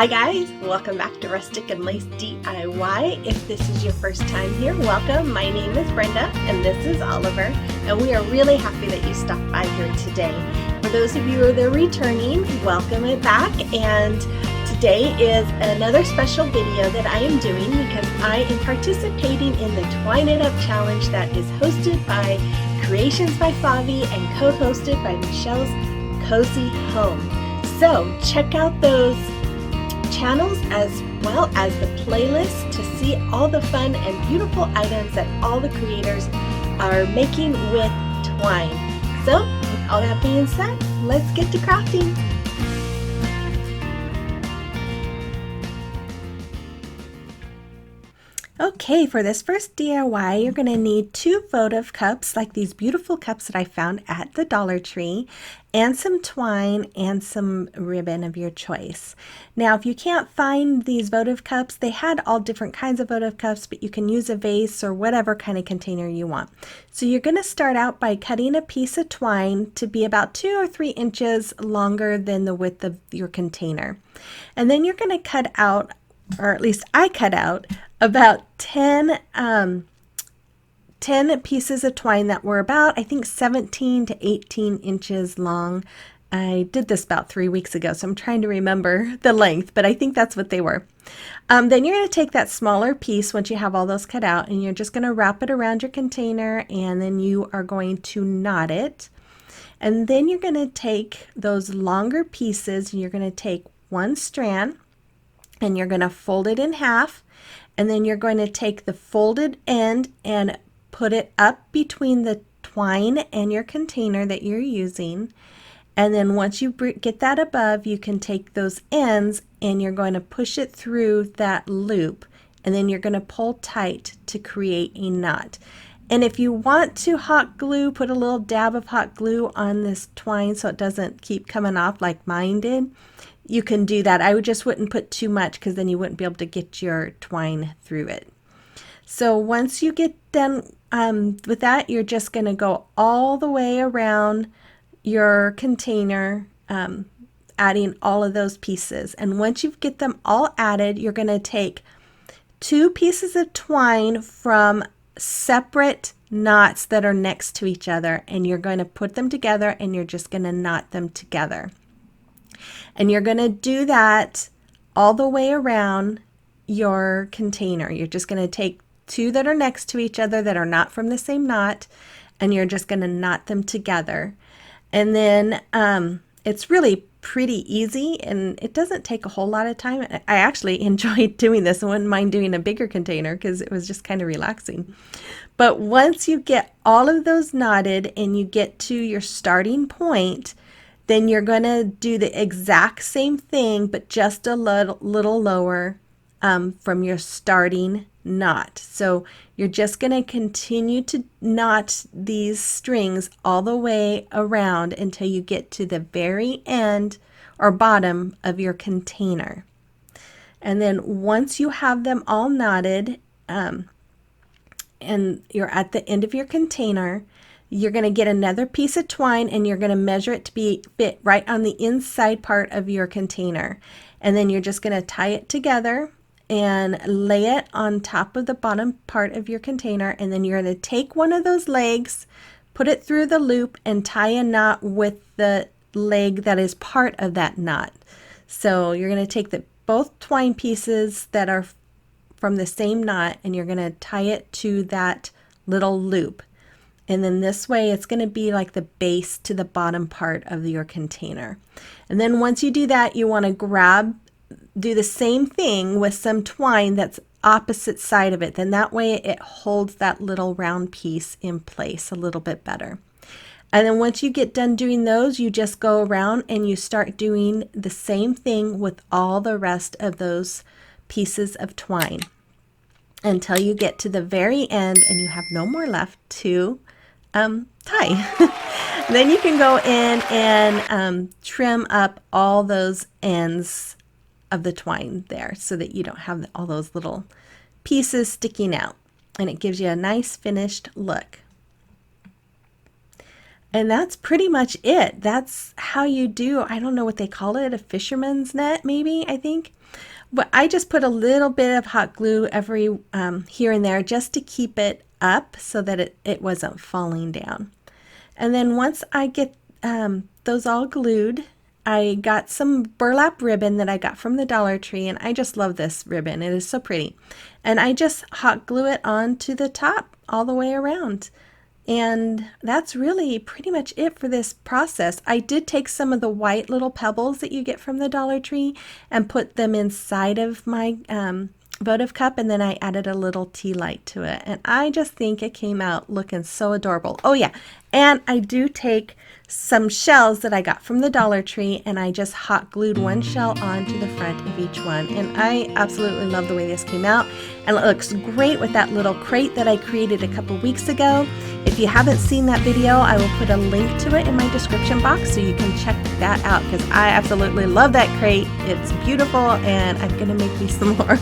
Hi guys, welcome back to Rustic and Lace DIY. If this is your first time here, welcome. My name is Brenda and this is Oliver, and we are really happy that you stopped by here today. For those of you that are returning, welcome it back, and today is another special video that I am doing because I am participating in the Twine-wrapped challenge that is hosted by Creations by Favi and co-hosted by Michelle's Cozy Home. So check out those channels as well as the playlist to see all the fun and beautiful items that all the creators are making with twine. So with all that being said, let's get to crafting. Okay, for this first DIY, you're going to need 2 votive cups, like these beautiful cups that I found at the Dollar Tree, and some twine and some ribbon of your choice. Now, if you can't find these votive cups, they had all different kinds of votive cups, but you can use a vase or whatever kind of container you want. So you're going to start out by cutting a piece of twine to be about 2 or 3 inches longer than the width of your container. And then you're going to cut out, or at least I cut out, about 10 pieces of twine that were about, I think, 17 to 18 inches long. I did this about 3 weeks ago, so I'm trying to remember the length, but I think that's what they were. Then you're going to take that smaller piece once you have all those cut out, and you're just going to wrap it around your container, and then you are going to knot it. And then you're going to take those longer pieces, and you're going to take one strand, and you're going to fold it in half. And then you're going to take the folded end and put it up between the twine and your container that you're using. And then once you get that above, you can take those ends and you're going to push it through that loop. And then you're going to pull tight to create a knot. And if you want to hot glue, put a little dab of hot glue on this twine so it doesn't keep coming off like mine did. You can do that. I just wouldn't put too much because then you wouldn't be able to get your twine through it. So once you get done with that, you're just going to go all the way around your container, adding all of those pieces. And once you get them all added, you're going to take 2 pieces of twine from separate knots that are next to each other, and you're going to put them together and you're just going to knot them together. And you're going to do that all the way around your container. You're just going to take 2 that are next to each other that are not from the same knot, and you're just going to knot them together. And then it's really pretty easy, and it doesn't take a whole lot of time. I actually enjoyed doing this. I wouldn't mind doing a bigger container because it was just kind of relaxing. But once you get all of those knotted and you get to your starting point, then you're going to do the exact same thing, but just a little lower from your starting knot. So you're just going to continue to knot these strings all the way around until you get to the very end or bottom of your container. And then once you have them all knotted and you're at the end of your container, you're going to get another piece of twine and you're going to measure it to fit right on the inside part of your container. And then you're just going to tie it together and lay it on top of the bottom part of your container. And then you're going to take one of those legs, put it through the loop, and tie a knot with the leg that is part of that knot. So you're going to take both twine pieces that are from the same knot and you're going to tie it to that little loop. And then this way it's going to be like the base to the bottom part of your container. And then once you do that, you want to do the same thing with some twine that's opposite side of it. Then that way it holds that little round piece in place a little bit better. And then once you get done doing those, you just go around and you start doing the same thing with all the rest of those pieces of twine until you get to the very end and you have no more left to tie. Then you can go in and trim up all those ends of the twine there so that you don't have all those little pieces sticking out, and it gives you a nice finished look. And that's pretty much it. That's how you do, I don't know what they call it, a fisherman's net, maybe, I think. But I just put a little bit of hot glue every here and there just to keep it up so that it wasn't falling down. And then once I get those all glued, I got some burlap ribbon that I got from the Dollar Tree, and I just love this ribbon. It is so pretty. And I just hot glue it onto the top all the way around. And that's really pretty much it for this process. I did take some of the white little pebbles that you get from the Dollar Tree and put them inside of my votive cup, and then I added a little tea light to it. And I just think it came out looking so adorable. Oh yeah, and I do take some shells that I got from the Dollar Tree, and I just hot glued one shell onto the front of each one. And I absolutely love the way this came out, and it looks great with that little crate that I created a couple weeks ago. If you haven't seen that video, I will put a link to it in my description box so you can check that out, because I absolutely love that crate. It's beautiful, and I'm gonna make me some more.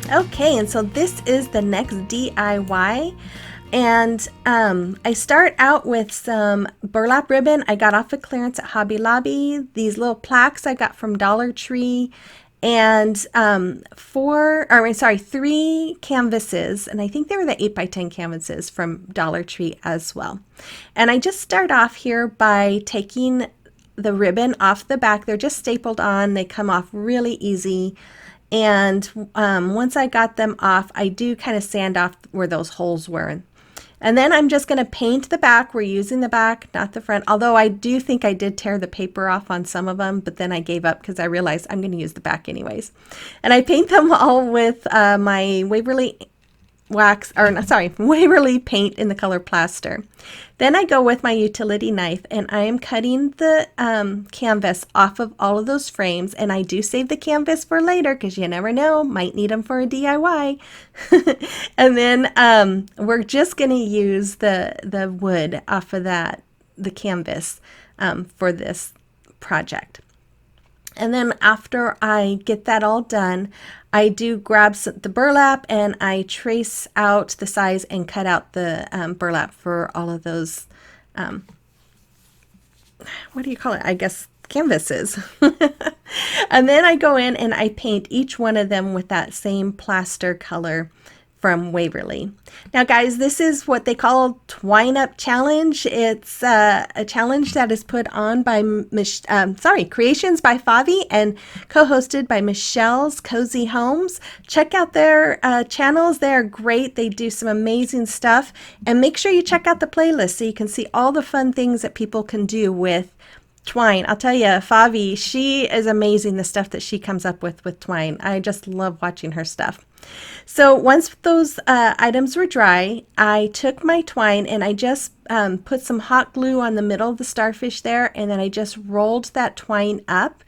Okay, and so this is the next DIY. And I start out with some burlap ribbon I got off of clearance at Hobby Lobby. These little plaques I got from Dollar Tree, and 3 canvases, and I think they were the 8x10 canvases from Dollar Tree as well. And I just start off here by taking the ribbon off the back. They're just stapled on. They come off really easy. And once I got them off, I do kind of sand off where those holes were. And then I'm just going to paint the back. We're using the back, not the front, although I do think I did tear the paper off on some of them, but then I gave up because I realized I'm going to use the back anyways. And I paint them all with my Waverly Waverly paint in the color Plaster. Then I go with my utility knife, and I am cutting the canvas off of all of those frames, and I do save the canvas for later because you never know, might need them for a DIY. And then we're just going to use the wood off of the canvas for this project. And then after I get that all done, I do grab the burlap and I trace out the size and cut out the burlap for all of those, what do you call it? I guess canvases. And then I go in and I paint each one of them with that same plaster color from Waverly. Now guys, this is what they call Twine-Up Challenge. It's a challenge that is put on by Creations by Favi and co-hosted by Michelle's Cozy Homes. Check out their channels. They're great. They do some amazing stuff. And make sure you check out the playlist so you can see all the fun things that people can do with twine. I'll tell you, Favi, she is amazing, the stuff that she comes up with twine. I just love watching her stuff. So once those items were dry, I took my twine and I just put some hot glue on the middle of the starfish there, and then I just rolled that twine up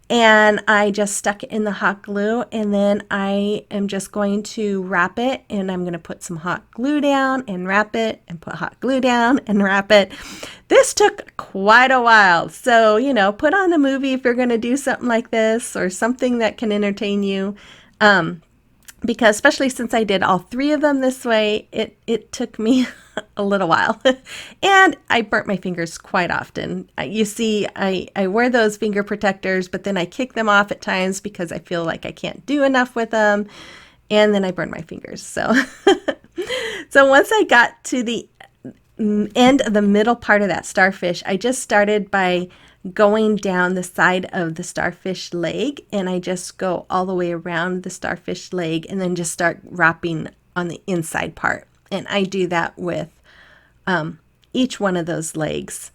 and I just stuck it in the hot glue, and then I am just going to wrap it, and I'm going to put some hot glue down and wrap it and put hot glue down and wrap it. This took quite a while. So, you know, put on a movie if you're going to do something like this, or something that can entertain you. Because especially since I did all 3 of them this way, it took me a little while. And I burnt my fingers quite often. You see, I wear those finger protectors, but then I kick them off at times because I feel like I can't do enough with them. And then I burn my fingers. So, so once I got to the end of the middle part of that starfish, I just started by going down the side of the starfish leg, and I just go all the way around the starfish leg and then just start wrapping on the inside part. And I do that with each one of those legs.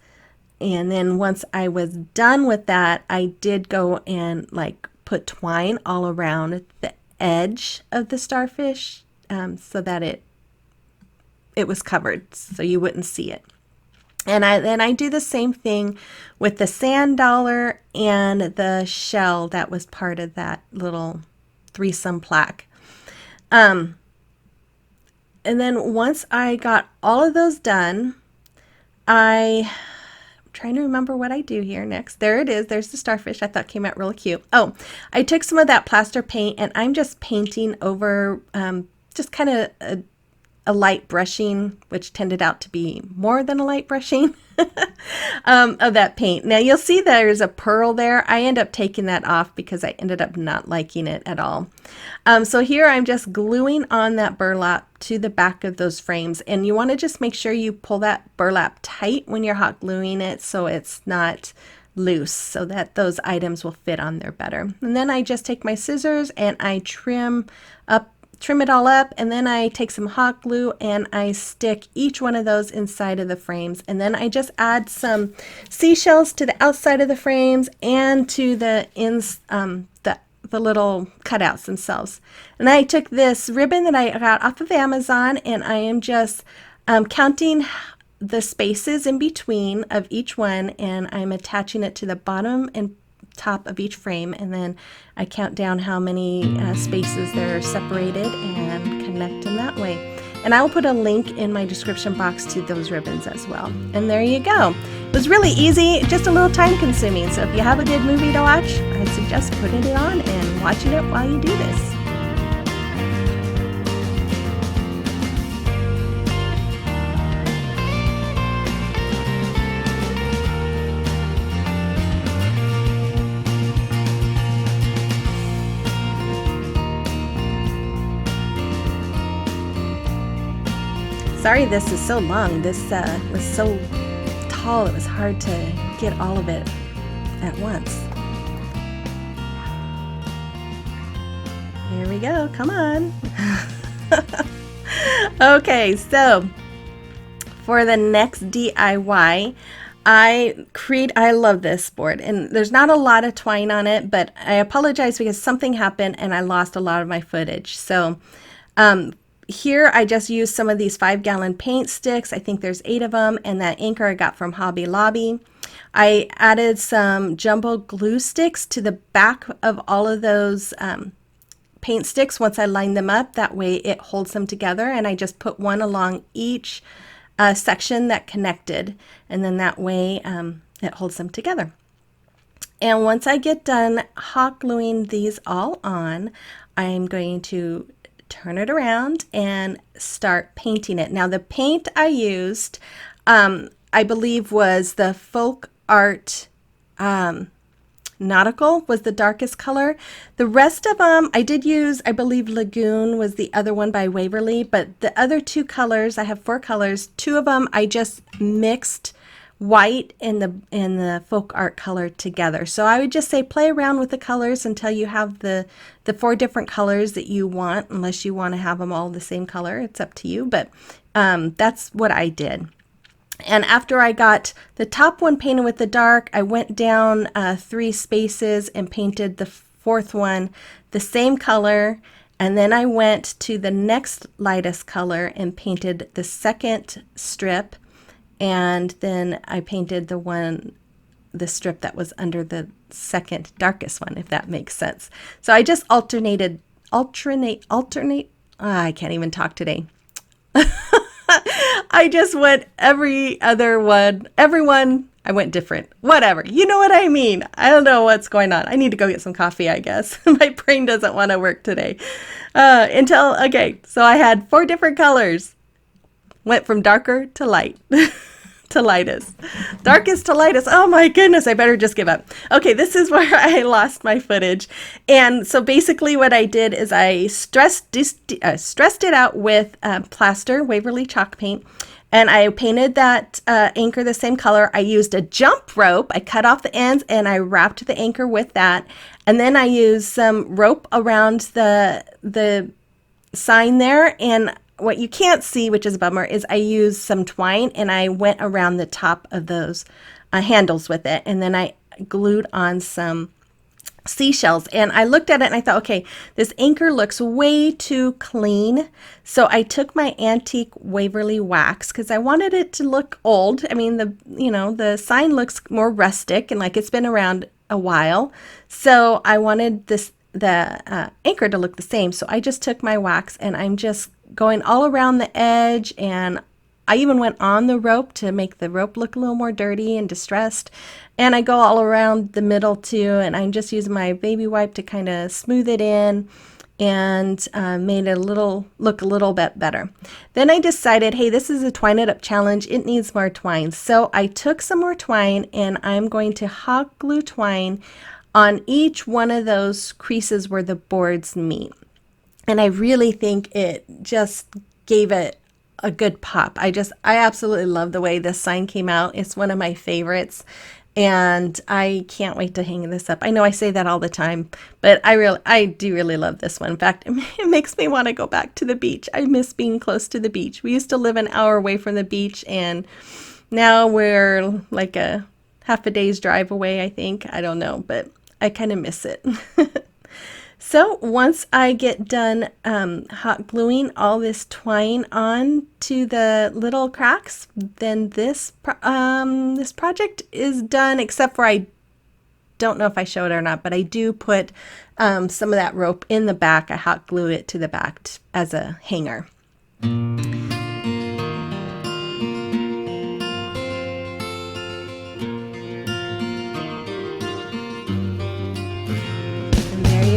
And then once I was done with that, I did go and like put twine all around the edge of the starfish so that it was covered so you wouldn't see it. And then I do the same thing with the sand dollar and the shell that was part of that little threesome plaque. And then once I got all of those done, I trying to remember what I do here next. There it is. There's the starfish. I thought came out really cute. Oh, I took some of that plaster paint and I'm just painting over just kind of a light brushing, which tended out to be more than a light brushing of that paint. Now you'll see there's a pearl there. I end up taking that off because I ended up not liking it at all. So here I'm just gluing on that burlap to the back of those frames, and you want to just make sure you pull that burlap tight when you're hot gluing it so it's not loose, so that those items will fit on there better. And then I just take my scissors and I trim it all up, and then I take some hot glue and I stick each one of those inside of the frames, and then I just add some seashells to the outside of the frames and to the the little cutouts themselves. And I took this ribbon that I got off of Amazon, and I am just counting the spaces in between of each one, and I'm attaching it to the bottom and top of each frame, and then I count down how many spaces they're separated and connect them that way. And I will put a link in my description box to those ribbons as well. And there you go. It was really easy, just a little time consuming. So if you have a good movie to watch, I suggest putting it on and watching it while you do this. Sorry this is so long. This was so tall, it was hard to get all of it at once. Here we go, come on. Okay, so for the next DIY, I love this board, and there's not a lot of twine on it, but I apologize because something happened and I lost a lot of my footage. So here I just used some of these 5-gallon paint sticks. I think there's 8 of them, and that anchor I got from Hobby Lobby. I added some jumbo glue sticks to the back of all of those paint sticks once I line them up. That way it holds them together, and I just put one along each section that connected, and then that way it holds them together. And once I get done hot gluing these all on, I'm going to turn it around and start painting it. Now the paint I used, I believe was the Folk Art Nautical was the darkest color. The rest of them I did use, I believe Lagoon was the other one by Waverly, but the other 2 colors, I have 4 colors, 2 of them I just mixed white and the folk art color together. So I would just say play around with the colors until you have the 4 different colors that you want, unless you want to have them all the same color. It's up to you, but that's what I did. And after I got the top one painted with the dark, I went down 3 spaces and painted the 4th one the same color, and then I went to the next lightest color and painted the 2nd strip. And then I painted the strip that was under the 2nd darkest one, if that makes sense. So I just alternate. I can't even talk today. I just went everyone, I went different. Whatever. You know what I mean? I don't know what's going on. I need to go get some coffee, I guess. My brain doesn't want to work today. Okay, so I had 4 different colors. Went from darker to light. To lightest. Darkest to lightest. Oh my goodness, I better just give up. Okay, this is where I lost my footage. And so basically what I did is I stressed it out with Plaster, Waverly chalk paint, and I painted that anchor the same color. I used a jump rope. I cut off the ends and I wrapped the anchor with that. And then I used some rope around the sign there, and what you can't see, which is a bummer, is I used some twine and I went around the top of those handles with it, and then I glued on some seashells. And I looked at it and I thought, okay, this anchor looks way too clean. So I took my antique Waverly wax because I wanted it to look old. I mean, the sign looks more rustic and like it's been around a while. So I wanted the anchor to look the same. So I just took my wax and I'm just going all around the edge, and I even went on the rope to make the rope look a little more dirty and distressed. And I go all around the middle too, and I'm just using my baby wipe to kind of smooth it in and made it look a little bit better. Then I decided, hey, this is a Twine It Up challenge. It needs more twine. So I took some more twine and I'm going to hot glue twine on each one of those creases where the boards meet. And I really think it just gave it a good pop. I absolutely love the way this sign came out. It's one of my favorites. And I can't wait to hang this up. I know I say that all the time, but I do really love this one. In fact, it makes me want to go back to the beach. I miss being close to the beach. We used to live an hour away from the beach, and now we're like a half a day's drive away, I think. I don't know, but I kind of miss it. So once I get done hot gluing all this twine on to the little cracks, then this project is done, except for I don't know if I show it or not, but I do put some of that rope in the back. I hot glue it to the back as a hanger.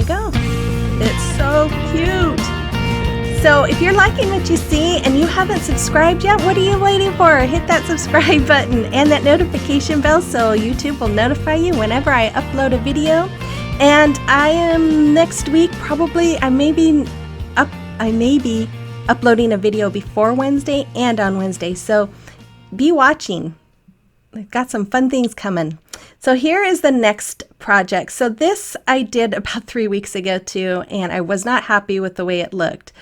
Go. It's so cute. So if you're liking what you see and you haven't subscribed yet, what are you waiting for? Hit that subscribe button and that notification bell so YouTube will notify you whenever I upload a video. And I am next week probably I may be uploading a video before Wednesday and on Wednesday. So be watching. We've got some fun things coming. So here is the next project. So this I did about 3 weeks ago too, and I was not happy with the way it looked.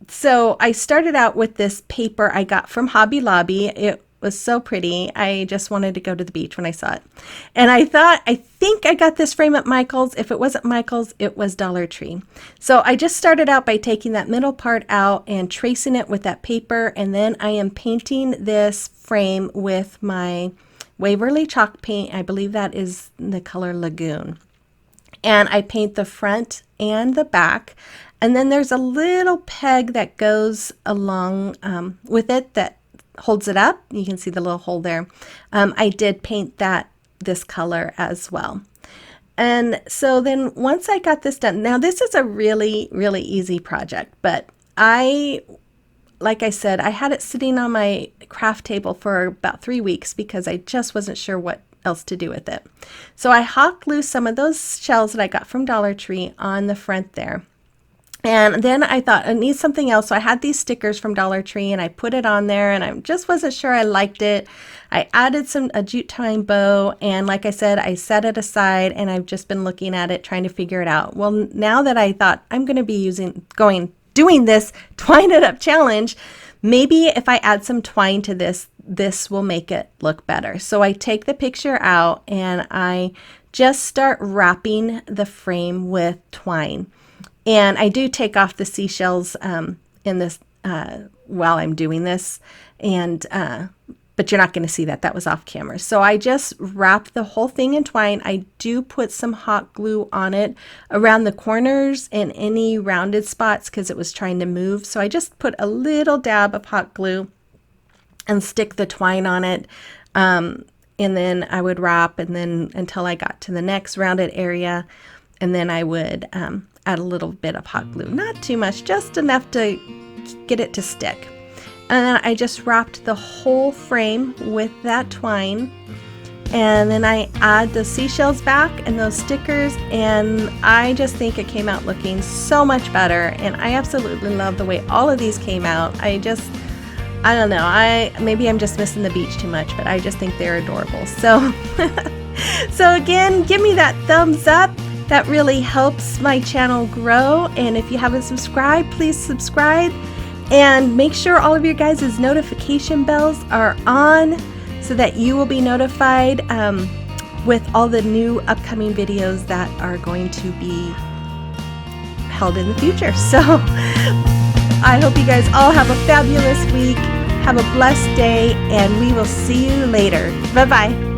So I started out with this paper I got from Hobby Lobby. It was so pretty. I just wanted to go to the beach when I saw it. And I think I got this frame at Michael's. If it wasn't Michael's, it was Dollar Tree. So I just started out by taking that middle part out and tracing it with that paper. And then I am painting this frame with my Waverly chalk paint. I believe that is the color Lagoon. And I paint the front and the back. And then there's a little peg that goes along with it that holds it up. You can see the little hole there. I did paint this color as well. And so then once I got this done, now this is a really, really easy project, but like I said, I had it sitting on my craft table for about 3 weeks because I just wasn't sure what else to do with it. So I hot glued some of those shells that I got from Dollar Tree on the front there. And then I thought I need something else. So I had these stickers from Dollar Tree and I put it on there and I just wasn't sure I liked it. I added a jute twine bow, and like I said, I set it aside and I've just been looking at it, trying to figure it out. Well, now that I thought I'm going to be doing this Twine It Up challenge, maybe if I add some twine to this will make it look better. So I take the picture out and I just start wrapping the frame with twine. And I do take off the seashells in this while I'm doing this, and but you're not going to see that. That was off camera. So I just wrap the whole thing in twine. I do put some hot glue on it around the corners and any rounded spots because it was trying to move. So I just put a little dab of hot glue and stick the twine on it. And then I would wrap and then until I got to the next rounded area. And then I would add a little bit of hot glue. Not too much, just enough to get it to stick. And then I just wrapped the whole frame with that twine. And then I add the seashells back and those stickers, and I just think it came out looking so much better. And I absolutely love the way all of these came out. I don't know, maybe I'm just missing the beach too much, but I just think they're adorable. So, so again, give me that thumbs up. That really helps my channel grow. And if you haven't subscribed, please subscribe. And make sure all of your guys' notification bells are on so that you will be notified with all the new upcoming videos that are going to be held in the future. So I hope you guys all have a fabulous week. Have a blessed day, and we will see you later. Bye-bye.